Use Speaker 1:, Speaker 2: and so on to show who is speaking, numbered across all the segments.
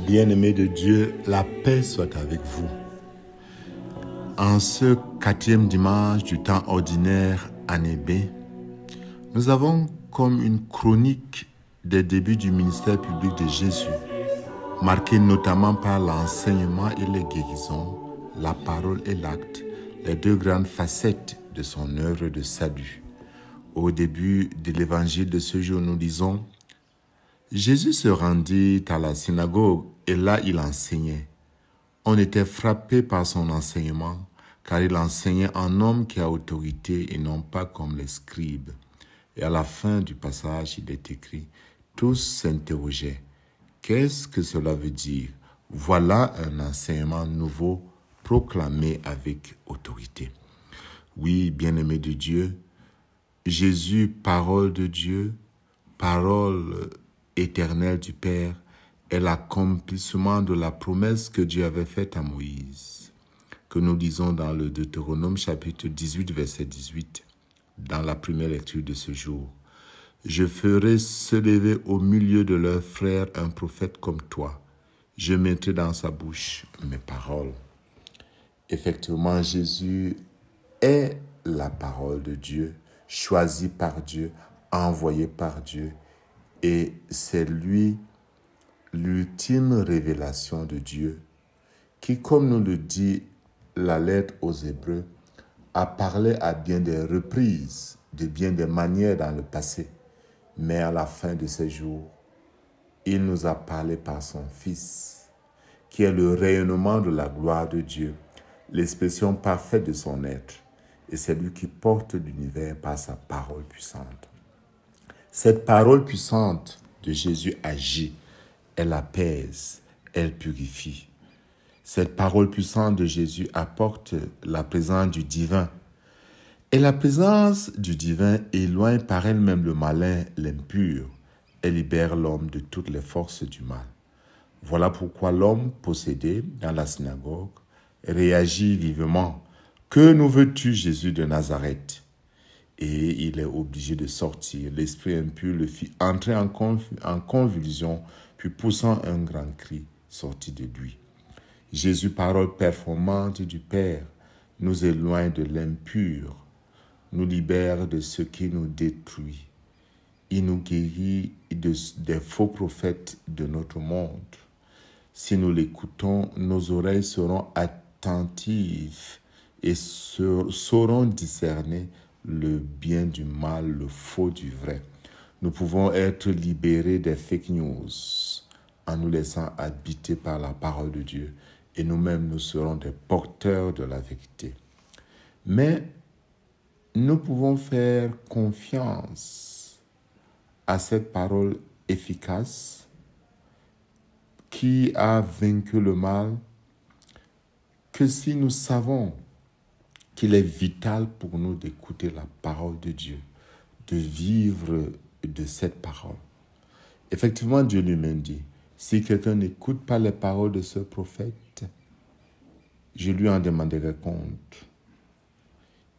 Speaker 1: Bien-aimés de Dieu, la paix soit avec vous. En ce 4e dimanche du temps ordinaire, année B, nous avons comme une chronique des débuts du ministère public de Jésus, marquée notamment par l'enseignement et les guérisons, la parole et l'acte, les deux grandes facettes de son œuvre de salut. Au début de l'évangile de ce jour, nous lisons « Jésus se rendit à la synagogue et là il enseignait. On était frappé par son enseignement, car il enseignait en homme qui a autorité et non pas comme les scribes. » Et à la fin du passage, il est écrit « Tous s'interrogeaient. Qu'est-ce que cela veut dire? Voilà un enseignement nouveau proclamé avec autorité. » Oui, bien-aimé de Dieu, Jésus, parole de Dieu, parole éternelle du Père, est l'accomplissement de la promesse que Dieu avait faite à Moïse, que nous lisons dans le Deutéronome chapitre 18, verset 18, dans la première lecture de ce jour. « Je ferai se lever au milieu de leurs frères un prophète comme toi. Je mettrai dans sa bouche mes paroles. » Effectivement, Jésus est la parole de Dieu, choisi par Dieu, envoyé par Dieu, et c'est lui l'ultime révélation de Dieu qui, comme nous le dit la lettre aux Hébreux, a parlé à bien des reprises, de bien des manières dans le passé, mais à la fin de ces jours, il nous a parlé par son Fils, qui est le rayonnement de la gloire de Dieu, l'expression parfaite de son être, et c'est lui qui porte l'univers par sa parole puissante. Cette parole puissante de Jésus agit, elle apaise, elle purifie. Cette parole puissante de Jésus apporte la présence du divin. Et la présence du divin éloigne par elle-même le malin, l'impur. Elle libère l'homme de toutes les forces du mal. Voilà pourquoi l'homme possédé dans la synagogue réagit vivement. « Que nous veux-tu, Jésus de Nazareth ?» Et il est obligé de sortir. L'esprit impur le fit entrer en convulsion, puis poussant un grand cri, sortit de lui. Jésus, parole performante du Père, nous éloigne de l'impur, nous libère de ce qui nous détruit. Il nous guérit des faux prophètes de notre monde. Si nous l'écoutons, nos oreilles seront attentives et sauront discerner le bien du mal, le faux du vrai. Nous pouvons être libérés des fake news en nous laissant habiter par la parole de Dieu et nous-mêmes nous serons des porteurs de la vérité. Mais nous pouvons faire confiance à cette parole efficace qui a vaincu le mal que si nous savons qu'il est vital pour nous d'écouter la parole de Dieu, de vivre de cette parole. Effectivement, Dieu lui-même dit, si quelqu'un n'écoute pas les paroles de ce prophète, je lui en demanderai compte.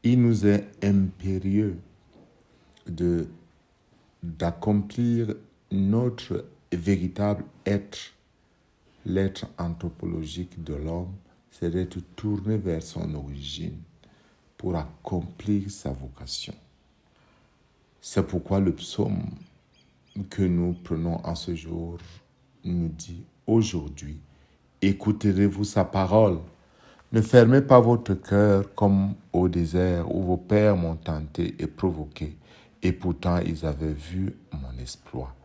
Speaker 1: Il nous est impérieux d'accomplir notre véritable être, l'être anthropologique de l'homme, c'est d'être tourné vers son origine pour accomplir sa vocation. C'est pourquoi le psaume que nous prenons en ce jour nous dit « Aujourd'hui, écouterez-vous sa parole. Ne fermez pas votre cœur comme au désert où vos pères m'ont tenté et provoqué, et pourtant ils avaient vu mon exploit. »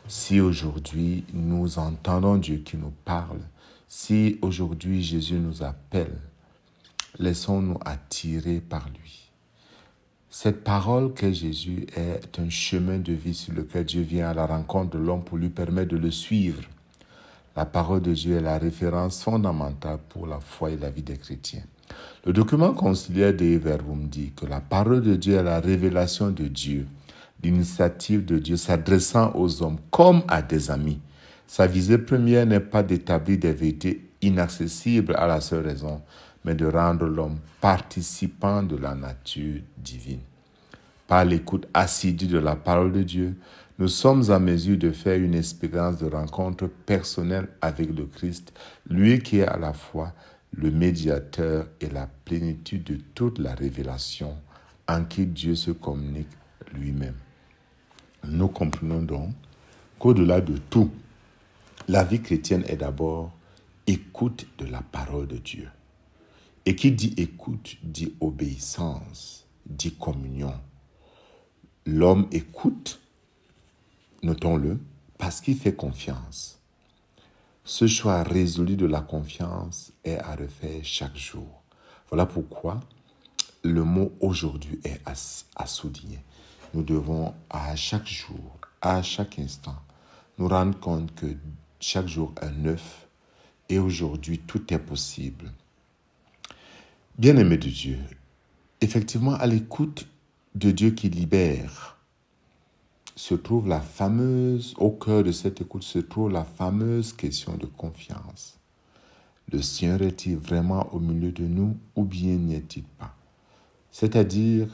Speaker 1: Si aujourd'hui nous entendons Dieu qui nous parle, si aujourd'hui Jésus nous appelle, laissons-nous attirer par lui. Cette parole qu'est Jésus est un chemin de vie sur lequel Dieu vient à la rencontre de l'homme pour lui permettre de le suivre. La parole de Dieu est la référence fondamentale pour la foi et la vie des chrétiens. Le document conciliaire Dei Verbum dit que la parole de Dieu est la révélation de Dieu, l'initiative de Dieu s'adressant aux hommes comme à des amis. Sa visée première n'est pas d'établir des vérités inaccessibles à la seule raison, mais de rendre l'homme participant de la nature divine. Par l'écoute assidue de la parole de Dieu, nous sommes en mesure de faire une expérience de rencontre personnelle avec le Christ, lui qui est à la fois le médiateur et la plénitude de toute la révélation en qui Dieu se communique lui-même. Nous comprenons donc qu'au-delà de tout, la vie chrétienne est d'abord écoute de la parole de Dieu. Et qui dit écoute, dit obéissance, dit communion. L'homme écoute, notons-le, parce qu'il fait confiance. Ce choix résolu de la confiance est à refaire chaque jour. Voilà pourquoi le mot aujourd'hui est à souligner. Nous devons à chaque jour, à chaque instant, nous rendre compte que chaque jour est neuf et aujourd'hui tout est possible. Bien-aimés de Dieu, effectivement à l'écoute de Dieu qui libère, au cœur de cette écoute se trouve la fameuse question de confiance. Le Seigneur est-il vraiment au milieu de nous ou bien n'y est-il pas? C'est-à-dire,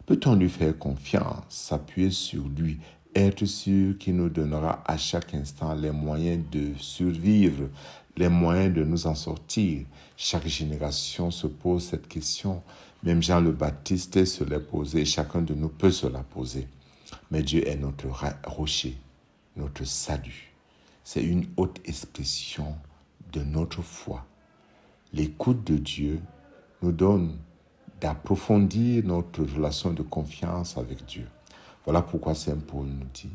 Speaker 1: peut-on lui faire confiance, s'appuyer sur lui, être sûr qu'il nous donnera à chaque instant les moyens de survivre, les moyens de nous en sortir? Chaque génération se pose cette question. Même Jean le Baptiste se l'a posée, chacun de nous peut se la poser. Mais Dieu est notre rocher, notre salut. C'est une haute expression de notre foi. L'écoute de Dieu nous donne d'approfondir notre relation de confiance avec Dieu. Voilà pourquoi Saint Paul nous dit,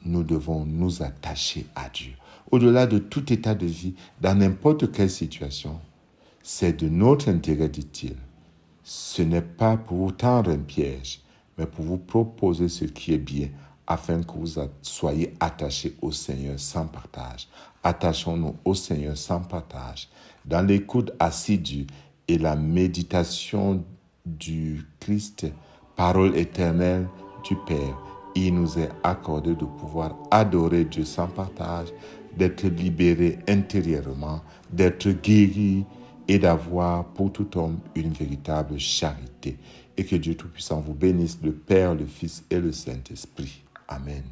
Speaker 1: nous devons nous attacher à Dieu. Au-delà de tout état de vie, dans n'importe quelle situation, c'est de notre intérêt, dit-il. Ce n'est pas pour vous tendre un piège, mais pour vous proposer ce qui est bien, afin que vous soyez attachés au Seigneur sans partage. Attachons-nous au Seigneur sans partage. Dans l'écoute assidue et la méditation du Christ, parole éternelle du Père, il nous est accordé de pouvoir adorer Dieu sans partage, d'être libérés intérieurement, d'être guéris et d'avoir pour tout homme une véritable charité. Et que Dieu Tout-Puissant vous bénisse, le Père, le Fils et le Saint-Esprit. Amen.